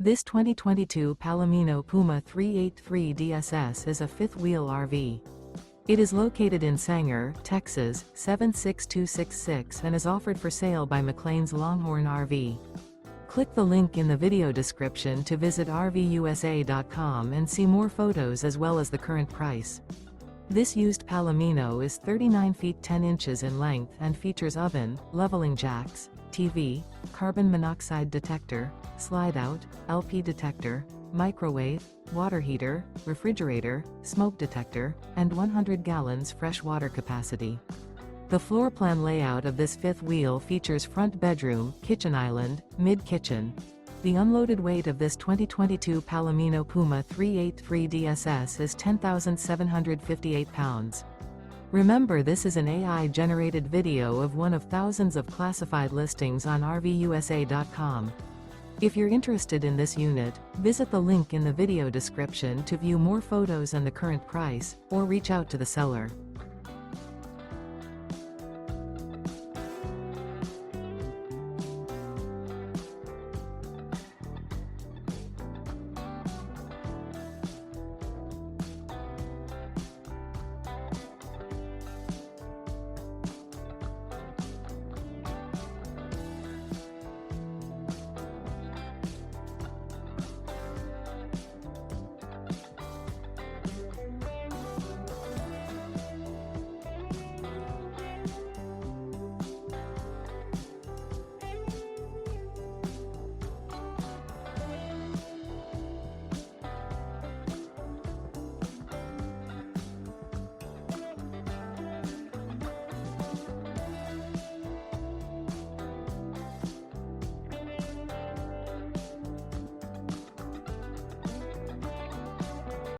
This 2022 Palomino Puma 383 DSS is a fifth-wheel RV. It is located in Sanger, Texas, 76266 and is offered for sale by McClain's Longhorn RV. Click the link in the video description to visit RVUSA.com and see more photos as well as the current price. This used Palomino is 39 feet 10 inches in length and features oven, leveling jacks, TV, carbon monoxide detector, Slideout, LP detector, microwave, water heater, refrigerator, smoke detector, and 100 gallons fresh water capacity. The floor plan layout of this fifth wheel features front bedroom, kitchen island, mid-kitchen. The unloaded weight of this 2022 Palomino Puma 383 DSS is 10,758 pounds. Remember, this is an AI-generated video of one of thousands of classified listings on RVUSA.com. If you're interested in this unit, visit the link in the video description to view more photos and the current price, or reach out to the seller.